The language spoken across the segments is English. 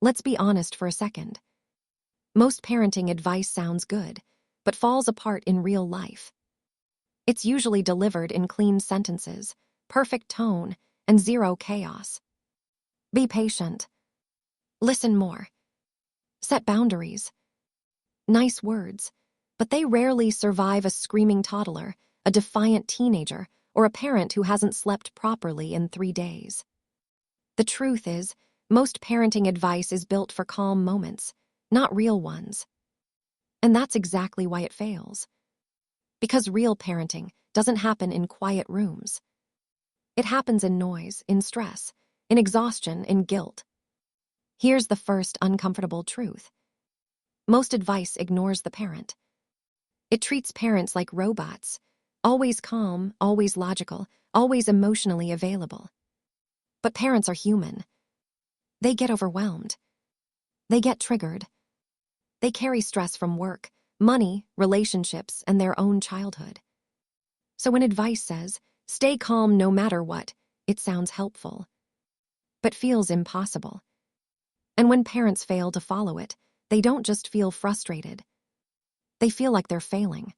Let's be honest for a second. Most parenting advice sounds good, but falls apart in real life. It's usually delivered in clean sentences, perfect tone, and zero chaos. Be patient. Listen more. Set boundaries. Nice words, but they rarely survive a screaming toddler, a defiant teenager, or a parent who hasn't slept properly in 3 days. The truth is, most parenting advice is built for calm moments, not real ones. And that's exactly why it fails. Because real parenting doesn't happen in quiet rooms. It happens in noise, in stress, in exhaustion, in guilt. Here's the first uncomfortable truth. Most advice ignores the parent. It treats parents like robots, always calm, always logical, always emotionally available. But parents are human. They get overwhelmed. They get triggered. They carry stress from work, money, relationships, and their own childhood. So when advice says, stay calm no matter what, it sounds helpful, but feels impossible. And when parents fail to follow it, they don't just feel frustrated. They feel like they're failing.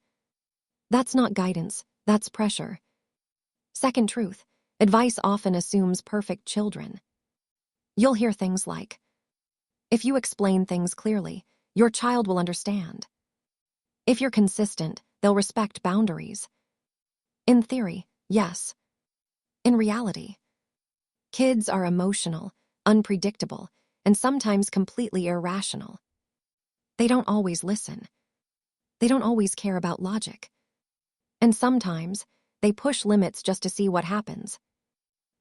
That's not guidance, that's pressure. Second truth, advice often assumes perfect children. You'll hear things like, if you explain things clearly, your child will understand. If you're consistent, they'll respect boundaries. In theory, yes. In reality, kids are emotional, unpredictable, and sometimes completely irrational. They don't always listen. They don't always care about logic. And sometimes, they push limits just to see what happens.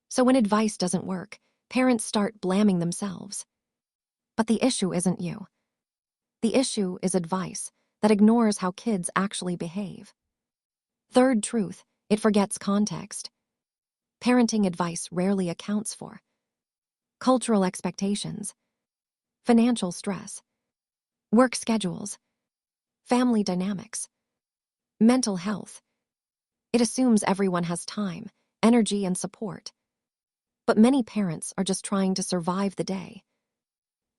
So when advice doesn't work, parents start blaming themselves. But the issue isn't you. The issue is advice that ignores how kids actually behave. Third truth, it forgets context. Parenting advice rarely accounts for cultural expectations, financial stress, work schedules, family dynamics, mental health. It assumes everyone has time, energy, and support. But many parents are just trying to survive the day.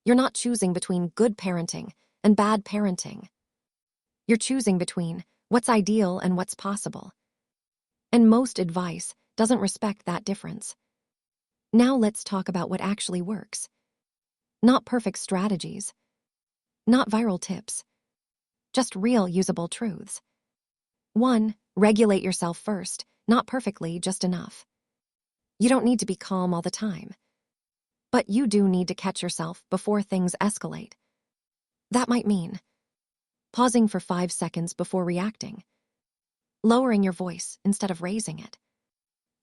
You're not choosing between good parenting and bad parenting. You're choosing between what's ideal and what's possible. And most advice doesn't respect that difference. Now let's talk about what actually works. Not perfect strategies. Not viral tips. Just real usable truths. 1. Regulate yourself first, not perfectly, just enough. You don't need to be calm all the time. But you do need to catch yourself before things escalate. That might mean pausing for 5 seconds before reacting, lowering your voice instead of raising it,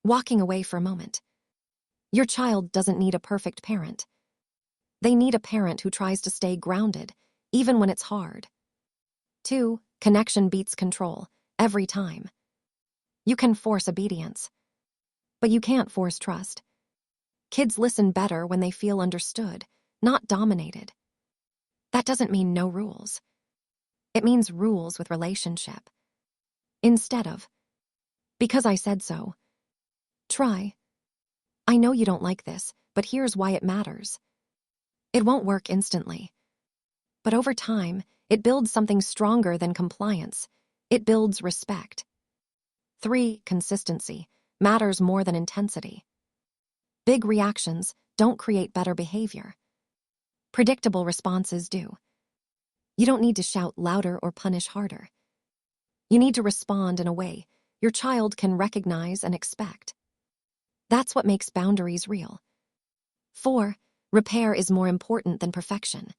walking away for a moment. Your child doesn't need a perfect parent. They need a parent who tries to stay grounded, even when it's hard. 2. Connection beats control, every time. You can force obedience, but you can't force trust. Kids listen better when they feel understood, not dominated. That doesn't mean no rules. It means rules with relationship. Instead of, because I said so. Try. I know you don't like this, but here's why it matters. It won't work instantly. But over time, it builds something stronger than compliance. It builds respect. 3. Consistency matters more than intensity. Big reactions don't create better behavior. Predictable responses do. You don't need to shout louder or punish harder. You need to respond in a way your child can recognize and expect. That's what makes boundaries real. 4. Repair is more important than perfection.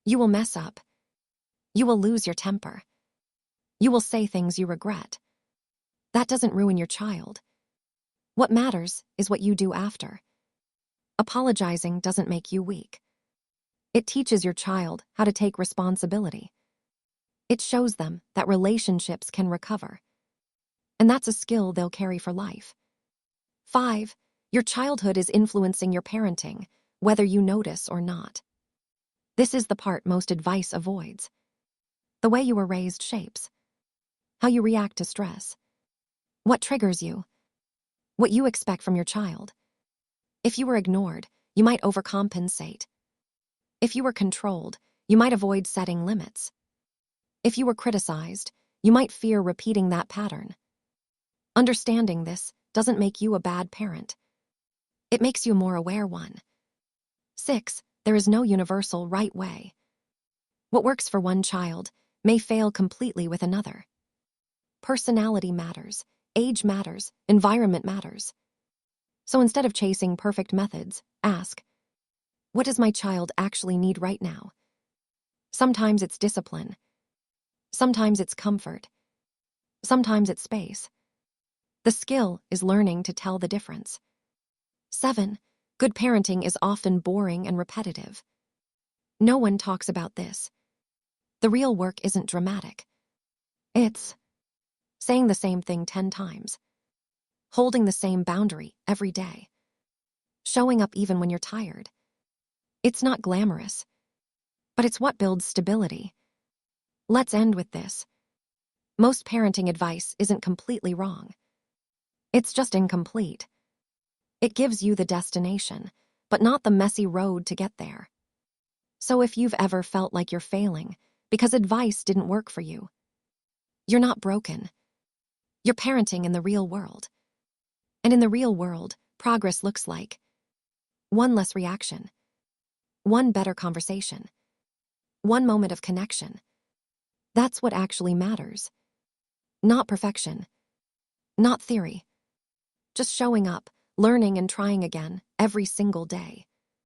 You will mess up. You will lose your temper. You will say things you regret. That doesn't ruin your child. What matters is what you do after. Apologizing doesn't make you weak. It teaches your child how to take responsibility. It shows them that relationships can recover. And that's a skill they'll carry for life. 5. Your childhood is influencing your parenting, whether you notice or not. This is the part most advice avoids. The way you were raised shapes how you react to stress, what triggers you, what you expect from your child. If you were ignored, you might overcompensate. If you were controlled, you might avoid setting limits. If you were criticized, you might fear repeating that pattern. Understanding this doesn't make you a bad parent. It makes you a more aware one. 6. There is no universal right way. What works for one child may fail completely with another. Personality matters, age matters, environment matters. So instead of chasing perfect methods, ask, what does my child actually need right now? Sometimes it's discipline. Sometimes it's comfort. Sometimes it's space. The skill is learning to tell the difference. 7. Good parenting is often boring and repetitive. No one talks about this. The real work isn't dramatic. It's saying the same thing 10 times, holding the same boundary every day, showing up even when you're tired. It's not glamorous, but it's what builds stability. Let's end with this. Most parenting advice isn't completely wrong. It's just incomplete. It gives you the destination, but not the messy road to get there. So if you've ever felt like you're failing because advice didn't work for you, you're not broken. You're parenting in the real world. And in the real world, progress looks like one less reaction, one better conversation, one moment of connection. That's what actually matters. Not perfection, not theory. Just showing up, learning and trying again every single day.